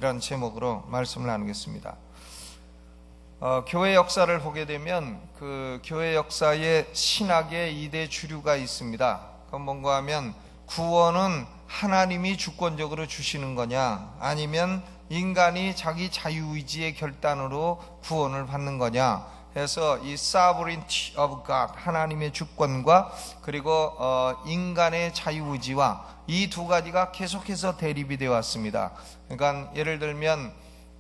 이런 제목으로 말씀을 나누겠습니다. 교회 역사를 보게 되면 그 교회 역사에 신학의 2대 주류가 있습니다. 그건 뭔가 하면 구원은 하나님이 주권적으로 주시는 거냐, 아니면 인간이 자기 자유의지의 결단으로 구원을 받는 거냐 해서 이 sovereignty of God, 하나님의 주권과 그리고 인간의 자유의지와 이 두 가지가 계속해서 대립이 되어 왔습니다. 그러니까 예를 들면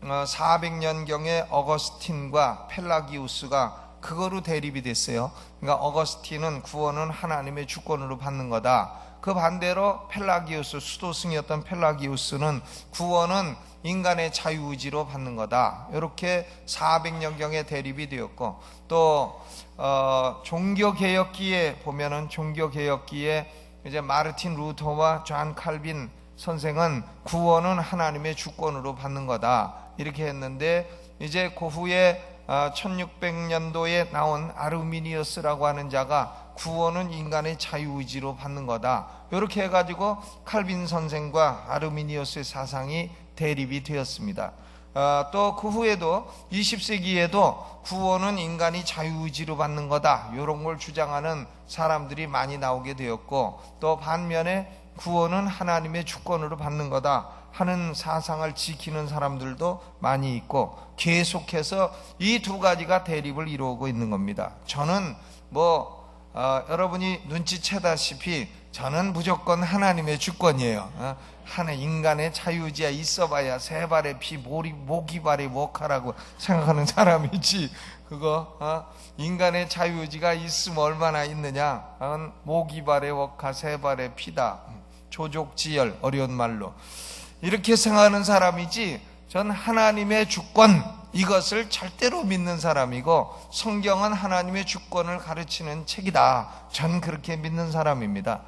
400년경에 어거스틴과 펠라기우스가 그거로 대립이 됐어요. 그러니까 어거스틴은 구원은 하나님의 주권으로 받는 거다. 그 반대로 펠라기우스, 수도승이었던 펠라기우스는 구원은 인간의 자유의지로 받는 거다. 이렇게 400년경에 대립이 되었고, 또 종교개혁기에 보면은 종교개혁기에 이제 마르틴 루터와 존 칼빈 선생은 구원은 하나님의 주권으로 받는 거다 이렇게 했는데, 이제 그 후에 1600년도에 나온 아르미니우스라고 하는 자가 구원은 인간의 자유의지로 받는 거다 이렇게 해가지고 칼빈 선생과 아르미니우스의 사상이 대립이 되었습니다. 또 그 후에도 20세기에도 구원은 인간이 자유의지로 받는 거다 이런 걸 주장하는 사람들이 많이 나오게 되었고, 또 반면에 구원은 하나님의 주권으로 받는 거다 하는 사상을 지키는 사람들도 많이 있고, 계속해서 이 두 가지가 대립을 이루고 있는 겁니다. 저는 여러분이 눈치채다시피 저는 무조건 하나님의 주권이에요. 하나 인간의 자유의지가 있어봐야 세 발의 피 모기 발의 목하라고 생각하는 사람이지, 그거 인간의 자유의지가 있으면 얼마나 있느냐, 모기 발의 목하 세 발의 피다, 조족지열, 어려운 말로 이렇게 생각하는 사람이지, 전 하나님의 주권 이것을 절대로 믿는 사람이고, 성경은 하나님의 주권을 가르치는 책이다, 전 그렇게 믿는 사람입니다.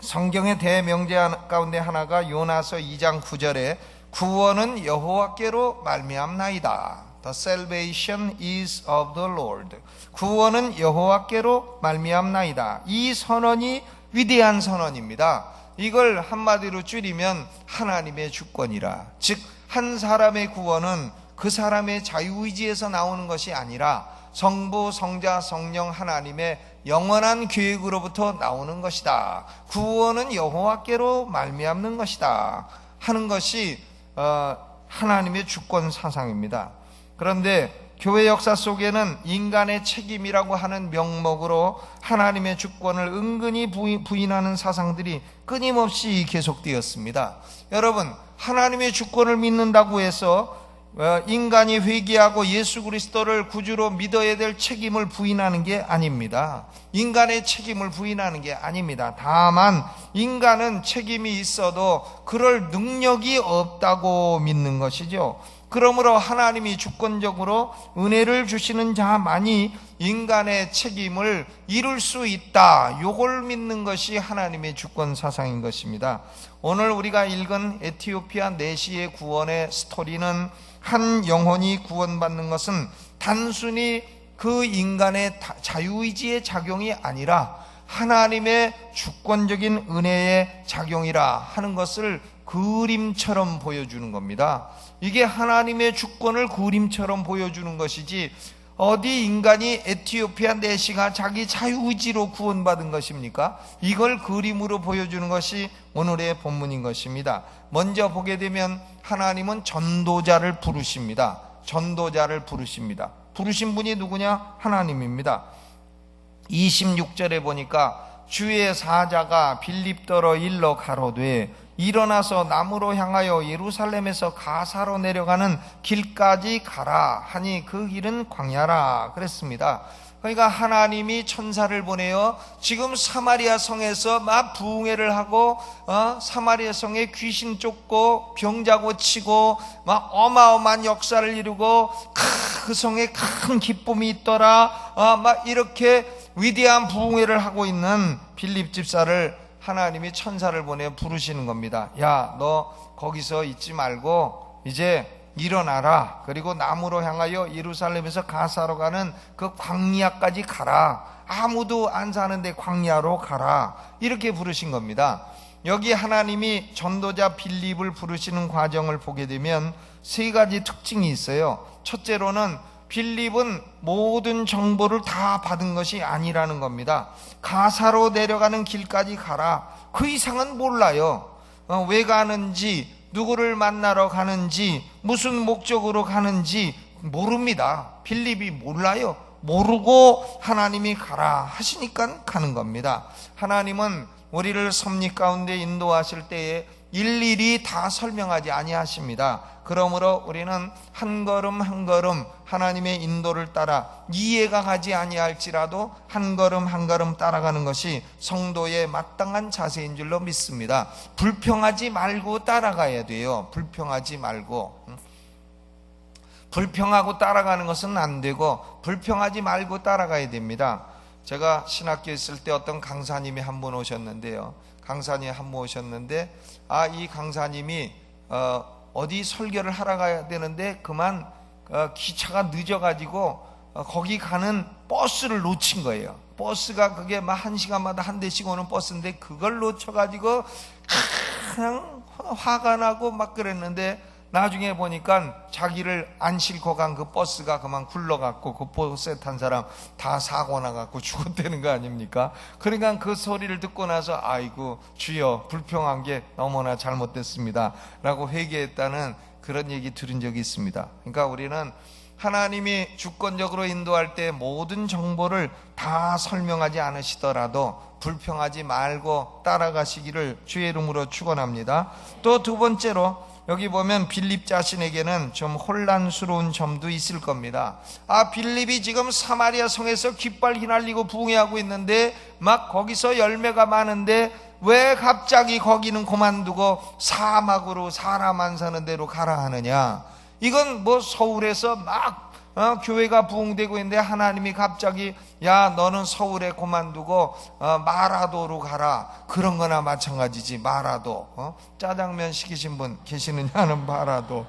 성경의 대명제 가운데 하나가 요나서 2장 9절에 구원은 여호와께로 말미암나이다. The salvation is of the Lord. 구원은 여호와께로 말미암나이다. 이 선언이 위대한 선언입니다. 이걸 한마디로 줄이면 하나님의 주권이라. 즉 한 사람의 구원은 그 사람의 자유의지에서 나오는 것이 아니라 성부, 성자, 성령 하나님의 영원한 계획으로부터 나오는 것이다. 구원은 여호와께로 말미암는 것이다 하는 것이 하나님의 주권 사상입니다. 그런데 교회 역사 속에는 인간의 책임이라고 하는 명목으로 하나님의 주권을 은근히 부인하는 사상들이 끊임없이 계속되었습니다. 여러분, 하나님의 주권을 믿는다고 해서 인간이 회개하고 예수 그리스도를 구주로 믿어야 될 책임을 부인하는 게 아닙니다. 인간의 책임을 부인하는 게 아닙니다. 다만 인간은 책임이 있어도 그럴 능력이 없다고 믿는 것이죠. 그러므로 하나님이 주권적으로 은혜를 주시는 자만이 인간의 책임을 이룰 수 있다, 요걸 믿는 것이 하나님의 주권 사상인 것입니다. 오늘 우리가 읽은 에티오피아 내시의 구원의 스토리는 한 영혼이 구원받는 것은 단순히 그 인간의 자유의지의 작용이 아니라 하나님의 주권적인 은혜의 작용이라 하는 것을 그림처럼 보여주는 겁니다. 이게 하나님의 주권을 그림처럼 보여주는 것이지, 어디 인간이 에티오피아 내시가 자기 자유의지로 구원받은 것입니까? 이걸 그림으로 보여주는 것이 오늘의 본문인 것입니다. 먼저 보게 되면 하나님은 전도자를 부르십니다. 전도자를 부르십니다. 부르신 분이 누구냐? 하나님입니다. 26절에 보니까 주의 사자가 빌립더러 일러 가로되 일어나서 남으로 향하여 예루살렘에서 가사로 내려가는 길까지 가라 하니 그 길은 광야라 그랬습니다. 그러니까 하나님이 천사를 보내어 지금 사마리아 성에서 막 부흥회를 하고 사마리아 성에 귀신 쫓고 병자 고치고 막 어마어마한 역사를 이루고 그 성에 큰 기쁨이 있더라, 막 이렇게 위대한 부흥회를 하고 있는 빌립 집사를 하나님이 천사를 보내 부르시는 겁니다. 야, 너 거기서 있지 말고 이제 일어나라. 그리고 남으로 향하여 예루살렘에서 가사로 가는 그 광야까지 가라. 아무도 안 사는데 광야로 가라. 이렇게 부르신 겁니다. 여기 하나님이 전도자 빌립을 부르시는 과정을 보게 되면 세 가지 특징이 있어요. 첫째로는 빌립은 모든 정보를 다 받은 것이 아니라는 겁니다. 가사로 내려가는 길까지 가라. 그 이상은 몰라요. 왜 가는지, 누구를 만나러 가는지, 무슨 목적으로 가는지 모릅니다. 빌립이 몰라요. 모르고 하나님이 가라 하시니까 가는 겁니다. 하나님은 우리를 섭리 가운데 인도하실 때에 일일이 다 설명하지 아니하십니다. 그러므로 우리는 한 걸음 한 걸음 하나님의 인도를 따라 이해가 가지 아니할지라도 한 걸음 한 걸음 따라가는 것이 성도의 마땅한 자세인 줄로 믿습니다. 불평하지 말고 따라가야 돼요. 불평하지 말고. 불평하고 따라가는 것은 안 되고 불평하지 말고 따라가야 됩니다. 제가 신학교에 있을 때 어떤 강사님이 한 분 오셨는데요. 강사님이 한 분 오셨는데 이 강사님이 어디 설교를 하러 가야 되는데 그만 기차가 늦어가지고 거기 가는 버스를 놓친 거예요. 버스가 그게 막 1시간마다 한 대씩 오는 버스인데 그걸 놓쳐가지고 그냥 화가 나고 막 그랬는데 나중에 보니까 자기를 안 싣고 간 그 버스가 그만 굴러갔고 그 버스에 탄 사람 다 사고 나갖고 죽었다는 거 아닙니까? 그러니까 그 소리를 듣고 나서 아이고 주여 불평한 게 너무나 잘못됐습니다 라고 회개했다는 그런 얘기 들은 적이 있습니다. 그러니까 우리는 하나님이 주권적으로 인도할 때 모든 정보를 다 설명하지 않으시더라도 불평하지 말고 따라가시기를 주의 이름으로 축원합니다. 또 두 번째로 여기 보면 빌립 자신에게는 좀 혼란스러운 점도 있을 겁니다. 빌립이 지금 사마리아 성에서 깃발 휘날리고 부흥회하고 있는데 막 거기서 열매가 많은데 왜 갑자기 거기는 그만두고 사막으로 사람 안 사는 데로 가라 하느냐. 이건 뭐 서울에서 막 교회가 부흥되고 있는데 하나님이 갑자기 야 너는 서울에 그만두고 마라도로 가라. 그런 거나 마찬가지지. 마라도 짜장면 시키신 분 계시느냐는 마라도.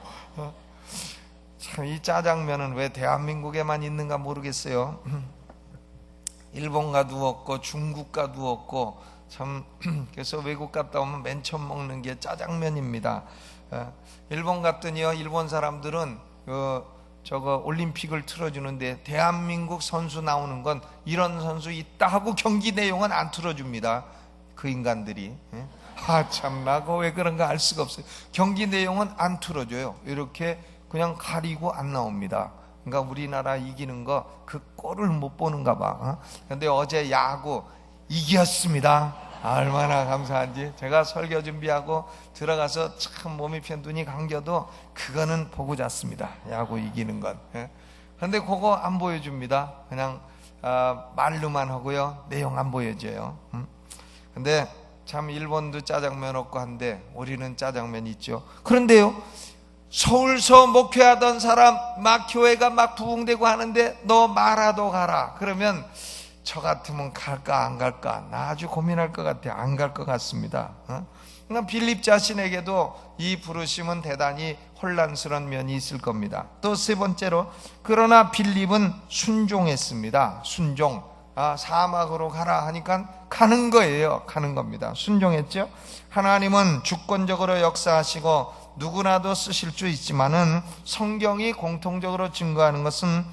참 이 짜장면은 왜 대한민국에만 있는가 모르겠어요. 일본 가도 없고 중국 가도 없고 참 그래서 외국 갔다 오면 맨 처음 먹는 게 짜장면입니다. 일본 갔더니요 일본 사람들은 저거 올림픽을 틀어주는데 대한민국 선수 나오는 건 이런 선수 있다 하고 경기 내용은 안 틀어줍니다. 그 인간들이. 참나 그거 왜 그런가 알 수가 없어요. 경기 내용은 안 틀어줘요. 이렇게 그냥 가리고 안 나옵니다. 그러니까 우리나라 이기는 거 그 꼴을 못 보는가 봐. 근데 어제 야구 이겼습니다. 얼마나 감사한지. 제가 설교 준비하고 들어가서 참 몸이 편두니 감겨도 그거는 보고 잤습니다. 야구 이기는 건. 그런데 그거 안 보여줍니다. 그냥 말로만 하고요 내용 안 보여줘요. 근데 참 일본도 짜장면 없고 한데 우리는 짜장면 있죠. 그런데요 서울서 목회하던 사람 막 교회가 막 부흥되고 하는데 너 마라도 가라 그러면 저 같으면 갈까 안 갈까 나 아주 고민할 것 같아. 안 갈 것 같습니다. 그러니까 빌립 자신에게도 이 부르심은 대단히 혼란스러운 면이 있을 겁니다. 또 세 번째로 그러나 빌립은 순종했습니다. 순종. 사막으로 가라 하니까 가는 거예요. 가는 겁니다. 순종했죠. 하나님은 주권적으로 역사하시고 누구나도 쓰실 수 있지만은 성경이 공통적으로 증거하는 것은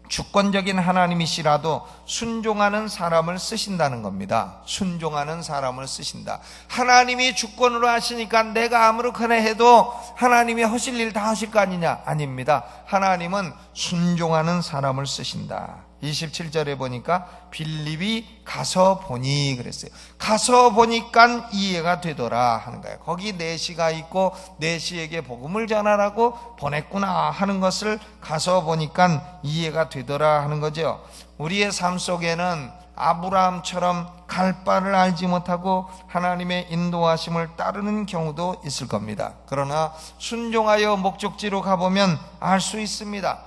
주권적인 하나님이시라도 순종하는 사람을 쓰신다는 겁니다. 순종하는 사람을 쓰신다. 하나님이 주권으로 하시니까 내가 아무렇거나 해도 하나님이 하실 일 다 하실 거 아니냐? 아닙니다. 하나님은 순종하는 사람을 쓰신다. 27절에 보니까 빌립이 가서 보니 그랬어요. 가서 보니까 이해가 되더라 하는 거예요. 거기 내시가 있고 내시에게 복음을 전하라고 보냈구나 하는 것을 가서 보니까 이해가 되더라 하는 거죠. 우리의 삶 속에는 아브라함처럼 갈 바를 알지 못하고 하나님의 인도하심을 따르는 경우도 있을 겁니다. 그러나 순종하여 목적지로 가보면 알 수 있습니다.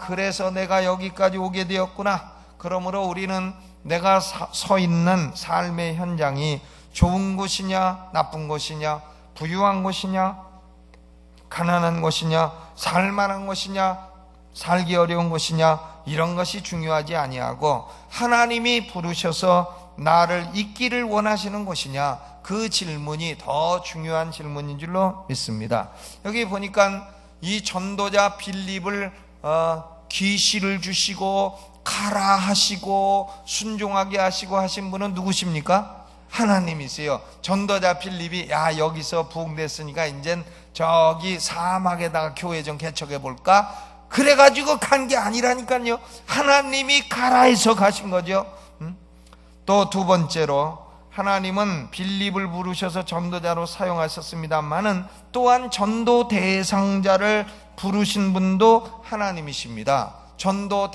그래서 내가 여기까지 오게 되었구나. 그러므로 우리는 내가 서 있는 삶의 현장이 좋은 곳이냐 나쁜 곳이냐 부유한 곳이냐 가난한 곳이냐 살만한 곳이냐 살기 어려운 곳이냐 이런 것이 중요하지 아니하고 하나님이 부르셔서 나를 있기를 원하시는 곳이냐 그 질문이 더 중요한 질문인 줄로 믿습니다. 여기 보니까 이 전도자 빌립을 계시를 주시고 가라 하시고 순종하게 하시고 하신 분은 누구십니까? 하나님이세요. 전도자 빌립이 야 여기서 부흥됐으니까 이젠 저기 사막에다가 교회 좀 개척해 볼까? 그래가지고 간 게 아니라니까요. 하나님이 가라 해서 가신 거죠. 또 두 번째로 하나님은 빌립을 부르셔서 전도자로 사용하셨습니다만은 또한 전도 대상자를 부르신 분도 하나님이십니다. 전도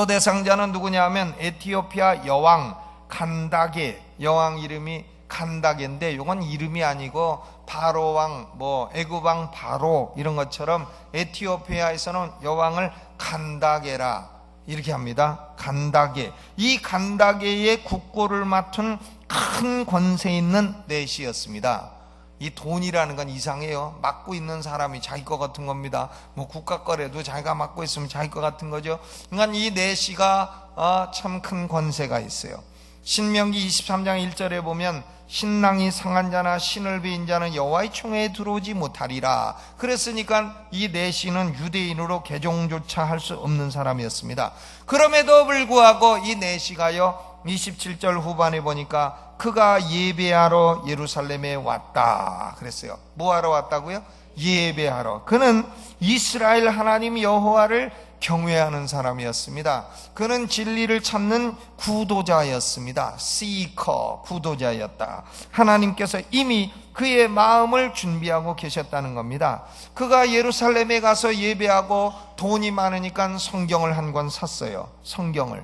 대상자는 누구냐 하면 에티오피아 여왕 간다게, 여왕 이름이 간다게인데 이건 이름이 아니고 바로왕, 애굽왕 바로 이런 것처럼 에티오피아에서는 여왕을 간다게라 이렇게 합니다. 간다게. 이 간다게의 국고를 맡은 큰 권세 있는 내시였습니다. 이 돈이라는 건 이상해요. 맡고 있는 사람이 자기 거 같은 겁니다. 국가 거래도 자기가 맡고 있으면 자기 거 같은 거죠. 그러니까 이 내시가 참 큰 권세가 있어요. 신명기 23장 1절에 보면 신랑이 상한 자나 신을 비인 자는 여호와의 총회에 들어오지 못하리라. 그랬으니까 이 내시는 유대인으로 개종조차 할 수 없는 사람이었습니다. 그럼에도 불구하고 이 내시가요 27절 후반에 보니까 그가 예배하러 예루살렘에 왔다 그랬어요. 뭐하러 왔다고요? 예배하러. 그는 이스라엘 하나님 여호와를 경외하는 사람이었습니다. 그는 진리를 찾는 구도자였습니다. 시커, 구도자였다. 하나님께서 이미 그의 마음을 준비하고 계셨다는 겁니다. 그가 예루살렘에 가서 예배하고 돈이 많으니까 성경을 한 권 샀어요. 성경을.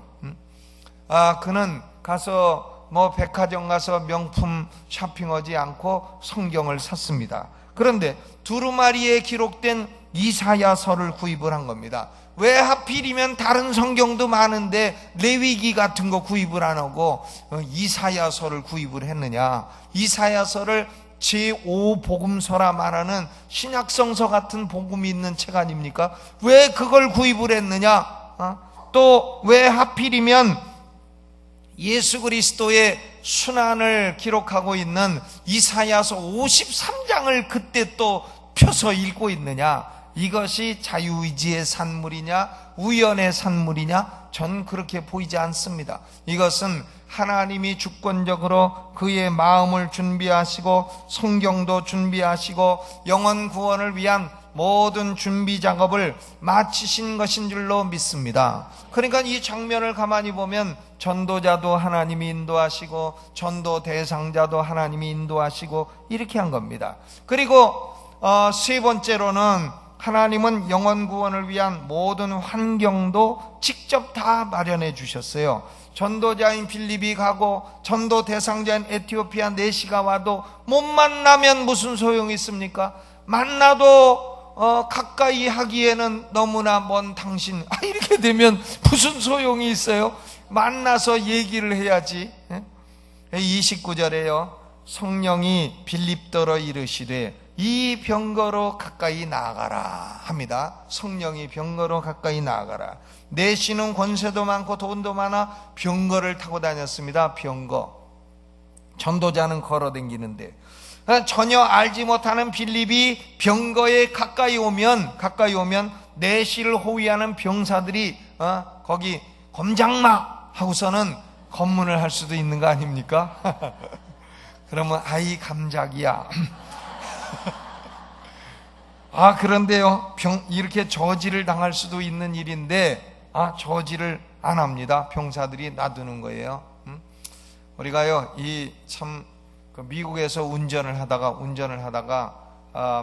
그는 가서 백화점 가서 명품 쇼핑하지 않고 성경을 샀습니다. 그런데 두루마리에 기록된 이사야서를 구입을 한 겁니다. 왜 하필이면 다른 성경도 많은데 레위기 같은 거 구입을 안 하고 이사야서를 구입을 했느냐? 이사야서를 제5복음서라 말하는 신약성서 같은 복음이 있는 책 아닙니까? 왜 그걸 구입을 했느냐? 또 왜 하필이면 예수 그리스도의 순환을 기록하고 있는 이사야서 53장을 그때 또 펴서 읽고 있느냐? 이것이 자유의지의 산물이냐 우연의 산물이냐? 전 그렇게 보이지 않습니다. 이것은 하나님이 주권적으로 그의 마음을 준비하시고 성경도 준비하시고 영혼 구원을 위한 모든 준비 작업을 마치신 것인 줄로 믿습니다. 그러니까 이 장면을 가만히 보면 전도자도 하나님이 인도하시고 전도 대상자도 하나님이 인도하시고 이렇게 한 겁니다. 그리고 세 번째로는 하나님은 영혼 구원을 위한 모든 환경도 직접 다 마련해 주셨어요. 전도자인 빌립이 가고 전도 대상자인 에티오피아 내시가 와도 못 만나면 무슨 소용이 있습니까? 만나도 가까이 하기에는 너무나 먼 당신, 이렇게 되면 무슨 소용이 있어요? 만나서 얘기를 해야지. 29절에요 성령이 빌립더러 이르시되 이 병거로 가까이 나아가라 합니다. 성령이 병거로 가까이 나아가라. 내시는 권세도 많고 돈도 많아 병거를 타고 다녔습니다. 병거. 전도자는 걸어 다니는데 전혀 알지 못하는 빌립이 병거에 가까이 오면 내시를 호위하는 병사들이 거기 검장마 하고서는 검문을 할 수도 있는 거 아닙니까? 그러면 아이 감작이야. 그런데요 이렇게 저지를 당할 수도 있는 일인데 저지를 안 합니다. 병사들이 놔두는 거예요. 우리가요 미국에서 운전을 하다가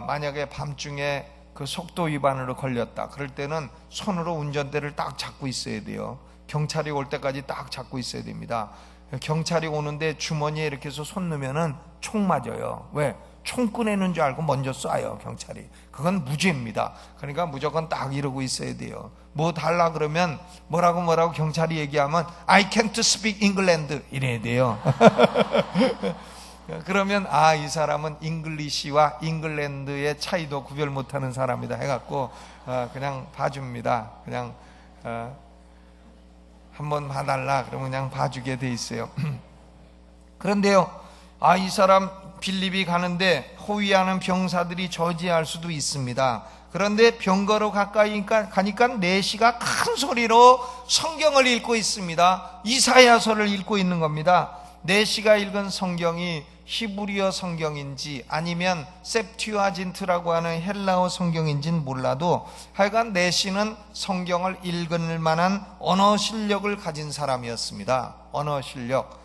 만약에 밤중에 그 속도 위반으로 걸렸다 그럴 때는 손으로 운전대를 딱 잡고 있어야 돼요. 경찰이 올 때까지 딱 잡고 있어야 됩니다. 경찰이 오는데 주머니에 이렇게 해서 손 넣으면은 총 맞아요. 왜? 총 꺼내는 줄 알고 먼저 쏴요, 경찰이. 그건 무죄입니다. 그러니까 무조건 딱 이러고 있어야 돼요. 뭐 달라 그러면 뭐라고 경찰이 얘기하면 I can't speak England 이래야 돼요. 그러면 이 사람은 잉글리시와 잉글랜드의 차이도 구별 못하는 사람이다 해갖고 그냥 봐줍니다. 그냥 한번 봐달라 그러면 그냥 봐주게 돼 있어요. 그런데요, 이 사람 빌립이 가는데 호위하는 병사들이 저지할 수도 있습니다. 그런데 병거로 가까이 가니까 내시가 큰 소리로 성경을 읽고 있습니다. 이사야서를 읽고 있는 겁니다. 내시가 읽은 성경이 히브리어 성경인지 아니면 셉튜아진트라고 하는 헬라어 성경인지는 몰라도 하여간 내시는 성경을 읽을 만한 언어 실력을 가진 사람이었습니다. 언어 실력.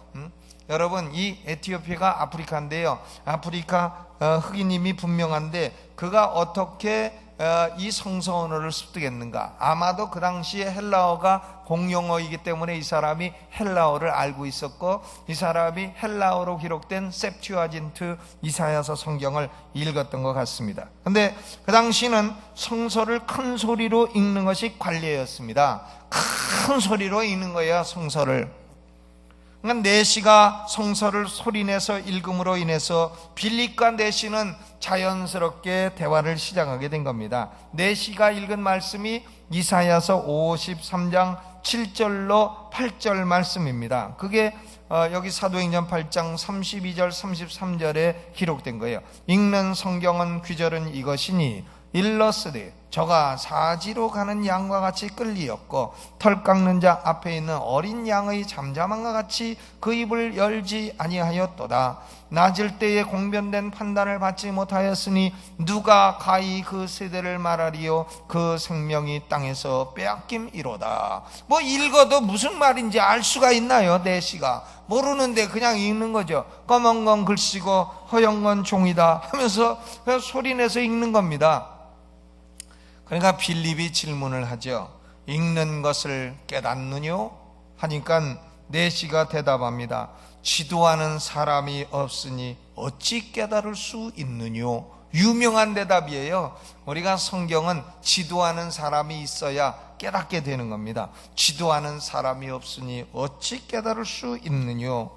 여러분, 이 에티오피아가 아프리카인데요, 아프리카 흑인임이 분명한데 그가 어떻게 이 성서 언어를 습득했는가? 아마도 그 당시에 헬라어가 공용어이기 때문에 이 사람이 헬라어를 알고 있었고, 이 사람이 헬라어로 기록된 셉튜아진트 이사야서 성경을 읽었던 것 같습니다. 근데 그 당시는 성서를 큰 소리로 읽는 것이 관례였습니다. 큰 소리로 읽는 거예요, 성서를. 그러니까 내시가 성서를 소리내서 읽음으로 인해서 빌립과 내시는 자연스럽게 대화를 시작하게 된 겁니다. 내시가 읽은 말씀이 이사야서 53장 7절로 8절 말씀입니다. 그게 여기 사도행전 8장 32절 33절에 기록된 거예요. 읽는 성경은 귀절은 이것이니 일러스되 저가 사지로 가는 양과 같이 끌리었고 털 깎는 자 앞에 있는 어린 양의 잠잠함과 같이 그 입을 열지 아니하였도다. 낮을 때에 공변된 판단을 받지 못하였으니 누가 가히 그 세대를 말하리요. 그 생명이 땅에서 빼앗김이로다. 뭐 읽어도 무슨 말인지 알 수가 있나요? 내시가 모르는데 그냥 읽는 거죠. 검은 건 글씨고 허연 건 종이다 하면서 그냥 소리내서 읽는 겁니다. 그러니까 빌립이 질문을 하죠. 읽는 것을 깨닫느뇨? 하니까 내시가 대답합니다. 지도하는 사람이 없으니 어찌 깨달을 수 있느뇨? 유명한 대답이에요. 우리가 성경은 지도하는 사람이 있어야 깨닫게 되는 겁니다. 지도하는 사람이 없으니 어찌 깨달을 수 있느뇨?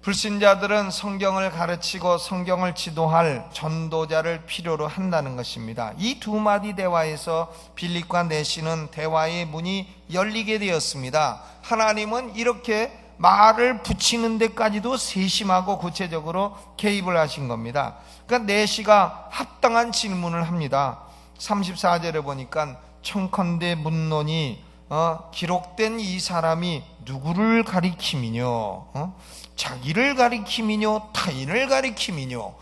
불신자들은 성경을 가르치고 성경을 지도할 전도자를 필요로 한다는 것입니다. 이 두 마디 대화에서 빌립과 내시는 대화의 문이 열리게 되었습니다. 하나님은 이렇게 말을 붙이는 데까지도 세심하고 구체적으로 개입을 하신 겁니다. 그러니까 내시가 합당한 질문을 합니다. 34절에 보니까 청컨대 묻노니 기록된 이 사람이 누구를 가리킴이뇨? 자기를 가리킴이뇨? 타인을 가리킴이뇨?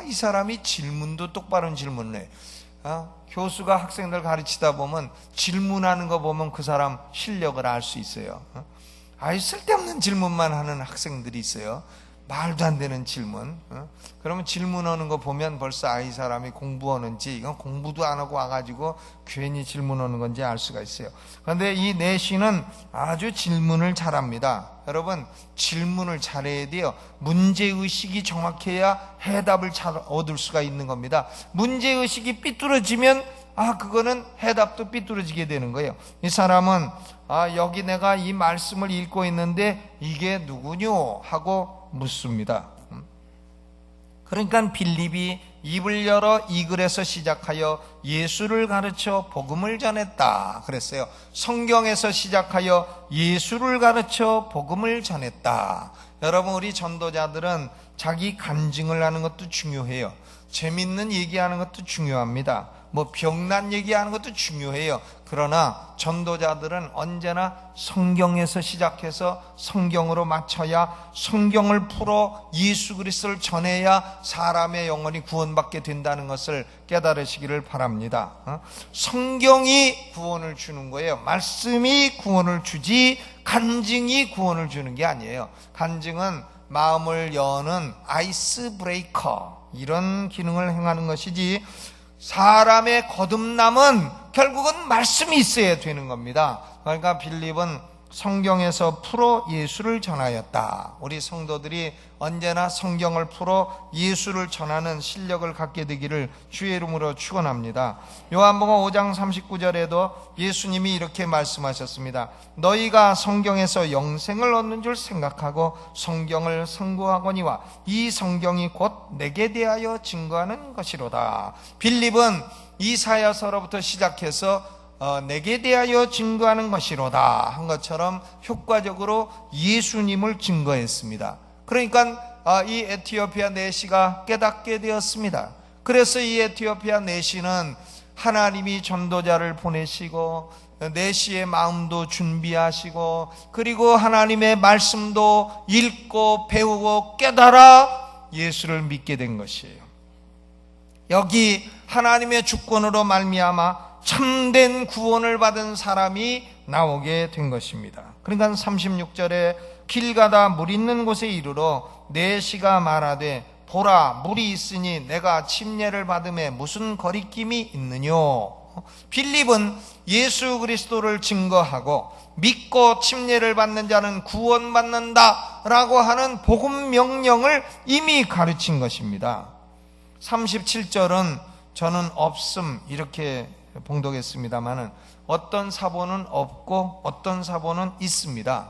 이 사람이 질문도 똑바른 질문을 해. 교수가 학생들 가르치다 보면 질문하는 거 보면 그 사람 실력을 알 수 있어요. 쓸데없는 질문만 하는 학생들이 있어요. 말도 안 되는 질문. 그러면 질문하는 거 보면 벌써 이 사람이 공부하는지, 이건 공부도 안 하고 와가지고 괜히 질문하는 건지 알 수가 있어요. 그런데 이 내시는 아주 질문을 잘합니다. 여러분, 질문을 잘해야 돼요. 문제의식이 정확해야 해답을 잘 얻을 수가 있는 겁니다. 문제의식이 삐뚤어지면 그거는 해답도 삐뚤어지게 되는 거예요. 이 사람은 여기 내가 이 말씀을 읽고 있는데 이게 누구뇨? 하고 묻습니다. 그러니까 빌립이 입을 열어 이 글에서 시작하여 예수를 가르쳐 복음을 전했다 그랬어요. 성경에서 시작하여 예수를 가르쳐 복음을 전했다. 여러분, 우리 전도자들은 자기 간증을 하는 것도 중요해요. 재밌는 얘기하는 것도 중요합니다. 병난 얘기하는 것도 중요해요. 그러나 전도자들은 언제나 성경에서 시작해서 성경으로 맞춰야, 성경을 풀어 예수 그리스도를 전해야 사람의 영혼이 구원받게 된다는 것을 깨달으시기를 바랍니다. 성경이 구원을 주는 거예요. 말씀이 구원을 주지 간증이 구원을 주는 게 아니에요. 간증은 마음을 여는 아이스 브레이커, 이런 기능을 행하는 것이지, 사람의 거듭남은 결국은 말씀이 있어야 되는 겁니다. 그러니까 빌립은 성경에서 풀어 예수를 전하였다. 우리 성도들이 언제나 성경을 풀어 예수를 전하는 실력을 갖게 되기를 주의 이름으로 축원합니다. 요한복음 5장 39절에도 예수님이 이렇게 말씀하셨습니다. 너희가 성경에서 영생을 얻는 줄 생각하고 성경을 상고하거니와 이 성경이 곧 내게 대하여 증거하는 것이로다. 빌립은 이사야서로부터 시작해서 내게 대하여 증거하는 것이로다 한 것처럼 효과적으로 예수님을 증거했습니다. 그러니까 이 에티오피아 내시가 깨닫게 되었습니다. 그래서 이 에티오피아 내시는 하나님이 전도자를 보내시고 내시의 마음도 준비하시고 그리고 하나님의 말씀도 읽고 배우고 깨달아 예수를 믿게 된 것이에요. 여기 하나님의 주권으로 말미암아 참된 구원을 받은 사람이 나오게 된 것입니다. 그러니까 36절에 길 가다 물 있는 곳에 이르러 내시가 말하되 보라 물이 있으니 내가 침례를 받음에 무슨 거리낌이 있느뇨. 빌립은 예수 그리스도를 증거하고 믿고 침례를 받는 자는 구원받는다 라고 하는 복음 명령을 이미 가르친 것입니다. 37절은 저는 없음 이렇게 봉독했습니다마는 어떤 사본은 없고 어떤 사본은 있습니다.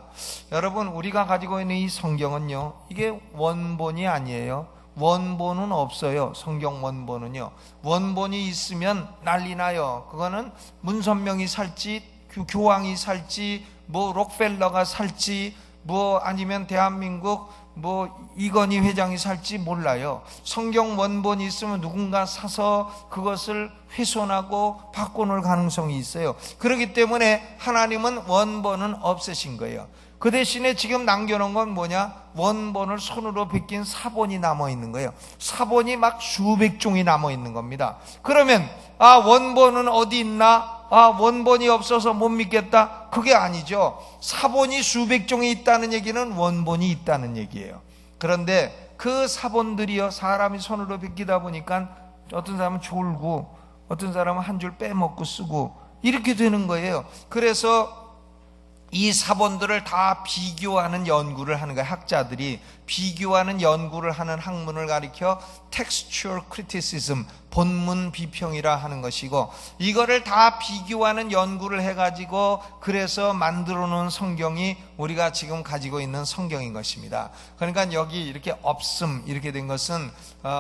여러분 우리가 가지고 있는 이 성경은요 이게 원본이 아니에요. 원본은 없어요. 성경 원본은요. 원본이 있으면 난리 나요. 그거는 문선명이 살지 교황이 살지 뭐 록펠러가 살지 뭐 아니면 대한민국 뭐 이건희 회장이 살지 몰라요. 성경 원본이 있으면 누군가 사서 그것을 훼손하고 바꿔놓을 가능성이 있어요. 그렇기 때문에 하나님은 원본은 없애신 거예요. 그 대신에 지금 남겨놓은 건 뭐냐? 원본을 손으로 베낀 사본이 남아있는 거예요. 사본이 막 수백 종이 남아있는 겁니다. 그러면 원본은 어디 있나? 원본이 없어서 못 믿겠다? 그게 아니죠. 사본이 수백 종이 있다는 얘기는 원본이 있다는 얘기예요. 그런데 그 사본들이요 사람이 손으로 베끼다 보니까 어떤 사람은 졸고 어떤 사람은 한 줄 빼먹고 쓰고 이렇게 되는 거예요. 그래서 이 사본들을 다 비교하는 연구를 하는 거예요. 학자들이 비교하는 연구를 하는 학문을 가리켜 textual criticism, 본문 비평이라 하는 것이고, 이거를 다 비교하는 연구를 해가지고 그래서 만들어 놓은 성경이 우리가 지금 가지고 있는 성경인 것입니다. 그러니까 여기 이렇게 없음 이렇게 된 것은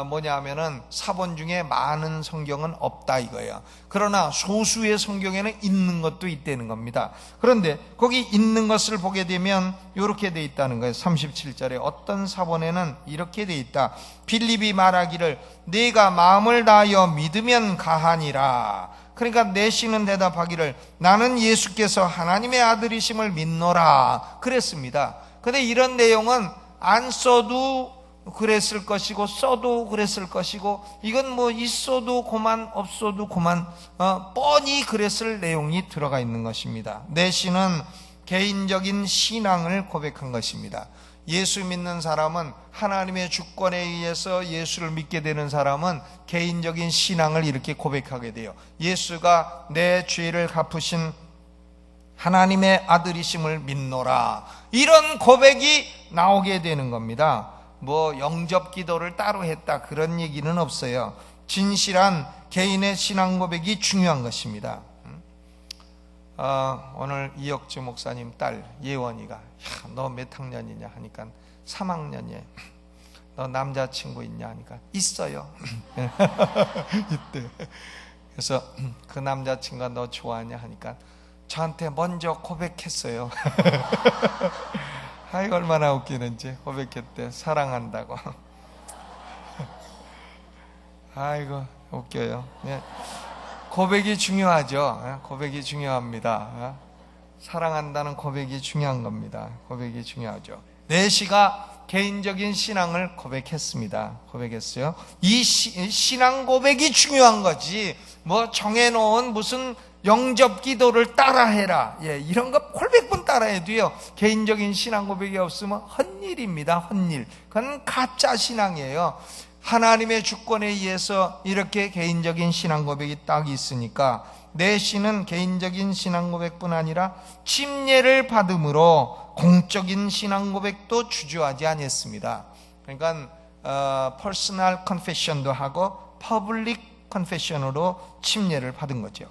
뭐냐 하면은 사본 중에 많은 성경은 없다 이거예요. 그러나 소수의 성경에는 있는 것도 있다는 겁니다. 그런데 거기 있는 것을 보게 되면 이렇게 돼 있다는 거예요. 37절에 어떤 사본에는 이렇게 돼 있다. 빌립이 말하기를 네가 마음을 다하여 믿으면 가하니라. 그러니까 내시는 대답하기를 나는 예수께서 하나님의 아들이심을 믿노라 그랬습니다. 근데 이런 내용은 안 써도 그랬을 것이고 써도 그랬을 것이고 이건 뭐 있어도 고만 없어도 고만 뻔히 그랬을 내용이 들어가 있는 것입니다. 내시는 개인적인 신앙을 고백한 것입니다. 예수 믿는 사람은 하나님의 주권에 의해서 예수를 믿게 되는 사람은 개인적인 신앙을 이렇게 고백하게 돼요. 예수가 내 죄를 갚으신 하나님의 아들이심을 믿노라. 이런 고백이 나오게 되는 겁니다. 뭐 영접 기도를 따로 했다 그런 얘기는 없어요. 진실한 개인의 신앙 고백이 중요한 것입니다. 오늘 이혁주 목사님 딸 예원이가 너 몇 학년이냐 하니까 3학년이에요. 너 남자친구 있냐 하니까 있어요. 이때 그래서 그 남자친구가 너 좋아하냐 하니까 저한테 먼저 고백했어요. 아이고 얼마나 웃기는지. 고백했대. 사랑한다고. 아이고 웃겨요. 네. 고백이 중요하죠. 고백이 중요합니다. 사랑한다는 고백이 중요한 겁니다. 고백이 중요하죠. 내시가 개인적인 신앙을 고백했습니다. 고백했어요. 이 신앙 고백이 중요한 거지 뭐 정해놓은 무슨 영접 기도를 따라해라 이런 거 800번 따라해도요 개인적인 신앙 고백이 없으면 헛일입니다. 헛일. 그건 가짜 신앙이에요. 하나님의 주권에 의해서 이렇게 개인적인 신앙 고백이 딱 있으니까 내시는 개인적인 신앙 고백뿐 아니라 침례를 받음으로 공적인 신앙 고백도 주저하지 아니했습니다. 그러니까 퍼스널 컨페션도 하고 퍼블릭 컨페션으로 침례를 받은 거죠.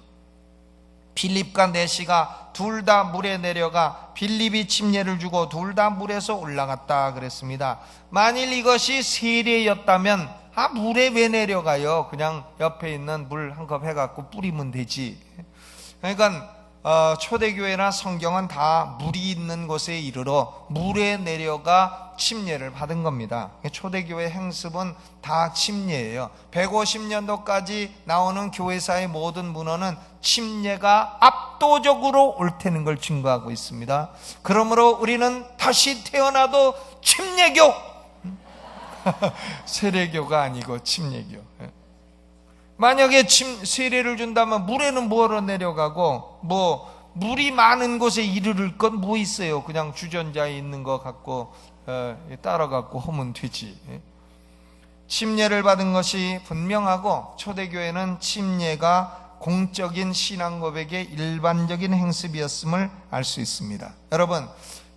빌립과 내시가 둘 다 물에 내려가 빌립이 침례를 주고 둘 다 물에서 올라갔다 그랬습니다. 만일 이것이 세례였다면 물에 왜 내려가요? 그냥 옆에 있는 물 한 컵 해갖고 뿌리면 되지. 그러니까 초대교회나 성경은 다 물이 있는 곳에 이르러 물에 내려가 침례를 받은 겁니다. 초대교회 행습은 다 침례예요. 150년도까지 나오는 교회사의 모든 문헌은 침례가 압도적으로 옳다는 걸 증거하고 있습니다. 그러므로 우리는 다시 태어나도 침례교, 세례교가 아니고 침례교. 만약에 세례를 준다면 물에는 뭐로 내려가고, 물이 많은 곳에 이르를 건 뭐 있어요? 그냥 주전자에 있는 거 갖고 따라갖고 하면 되지. 침례를 받은 것이 분명하고, 초대교회는 침례가 공적인 신앙 고백의 일반적인 행습이었음을 알 수 있습니다. 여러분,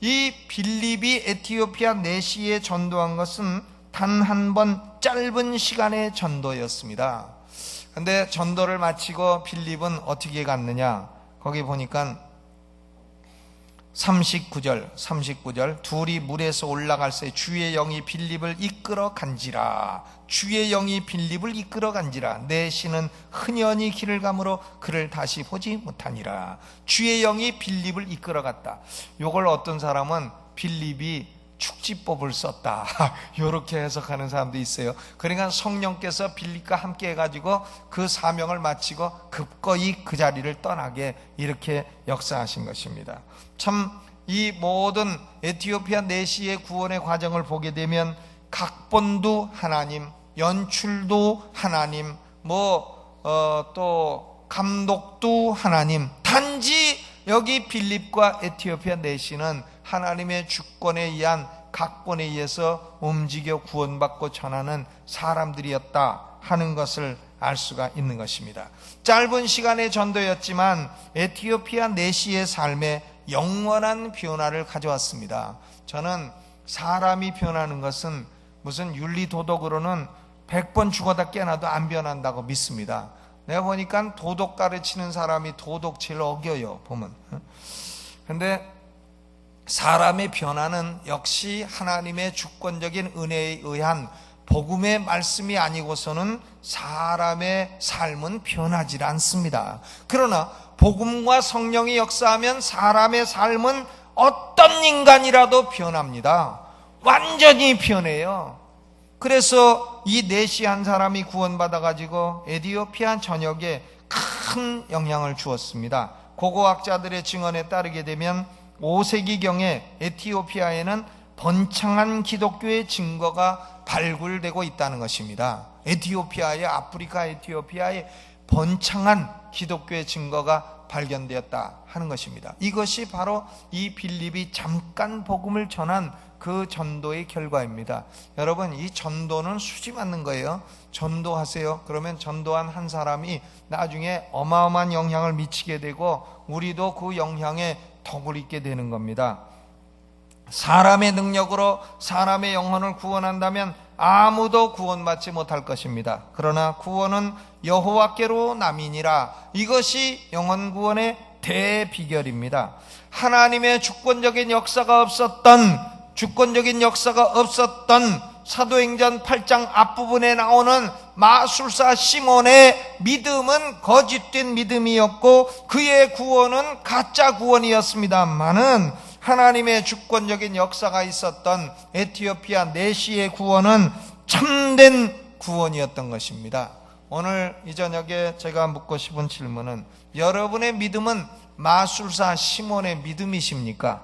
이 빌립이 에티오피아 내시에 전도한 것은 단 한 번 짧은 시간의 전도였습니다. 근데 전도를 마치고 빌립은 어떻게 갔느냐? 거기 보니까 39절 둘이 물에서 올라갈 새 주의 영이 빌립을 이끌어 간지라. 주의 영이 빌립을 이끌어 간지라. 내 신은 흔연히 길을 가므로 그를 다시 보지 못하니라. 주의 영이 빌립을 이끌어 갔다. 요걸 어떤 사람은 빌립이 축지법을 썼다, 이렇게 해석하는 사람도 있어요. 그러니까 성령께서 빌립과 함께 해가지고 그 사명을 마치고 급거이 그 자리를 떠나게 이렇게 역사하신 것입니다. 참 이 모든 에티오피아 내시의 구원의 과정을 보게 되면 각본도 하나님, 연출도 하나님, 또 감독도 하나님, 단지 여기 빌립과 에티오피아 내시는 하나님의 주권에 의한 각본에 의해서 움직여 구원받고 전하는 사람들이었다 하는 것을 알 수가 있는 것입니다. 짧은 시간의 전도였지만 에티오피아 내시의 삶에 영원한 변화를 가져왔습니다. 저는 사람이 변하는 것은 무슨 윤리도덕으로는 100번 죽어다 깨어나도 안 변한다고 믿습니다. 내가 보니까 도덕 가르치는 사람이 도덕 제일 어겨요, 보면. 근데 사람의 변화는 역시 하나님의 주권적인 은혜에 의한 복음의 말씀이 아니고서는 사람의 삶은 변하지 않습니다. 그러나 복음과 성령이 역사하면 사람의 삶은 어떤 인간이라도 변합니다. 완전히 변해요. 그래서 이 내시 한 사람이 구원받아가지고 에티오피아 전역에 큰 영향을 주었습니다. 고고학자들의 증언에 따르게 되면 5세기경에 에티오피아에는 번창한 기독교의 증거가 발굴되고 있다는 것입니다. 아프리카 에티오피아에 번창한 기독교의 증거가 발견되었다 하는 것입니다. 이것이 바로 이 빌립이 잠깐 복음을 전한 그 전도의 결과입니다. 여러분, 이 전도는 수지 맞는 거예요. 전도하세요. 그러면 전도한 한 사람이 나중에 어마어마한 영향을 미치게 되고 우리도 그 영향에 덕을 입게 되는 겁니다. 사람의 능력으로 사람의 영혼을 구원한다면 아무도 구원받지 못할 것입니다. 그러나 구원은 여호와께로 남이니라. 이것이 영혼 구원의 대비결입니다. 하나님의 주권적인 역사가 없었던 사도행전 8장 앞부분에 나오는 마술사 시몬의 믿음은 거짓된 믿음이었고 그의 구원은 가짜 구원이었습니다만은 하나님의 주권적인 역사가 있었던 에티오피아 내시의 구원은 참된 구원이었던 것입니다. 오늘 이 저녁에 제가 묻고 싶은 질문은, 여러분의 믿음은 마술사 시몬의 믿음이십니까?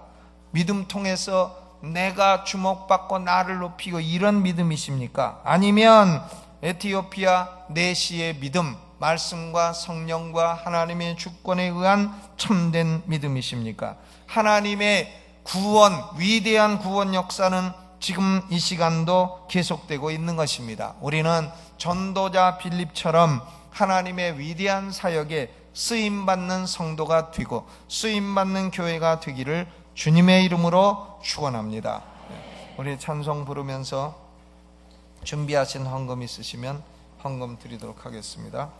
믿음 통해서 내가 주목받고 나를 높이고 이런 믿음이십니까? 아니면 에티오피아 내시의 믿음, 말씀과 성령과 하나님의 주권에 의한 참된 믿음이십니까? 하나님의 구원, 위대한 구원 역사는 지금 이 시간도 계속되고 있는 것입니다. 우리는 전도자 빌립처럼 하나님의 위대한 사역에 쓰임받는 성도가 되고 쓰임받는 교회가 되기를 주님의 이름으로 축원합니다. 우리 찬송 부르면서 준비하신 헌금 있으시면 헌금 드리도록 하겠습니다.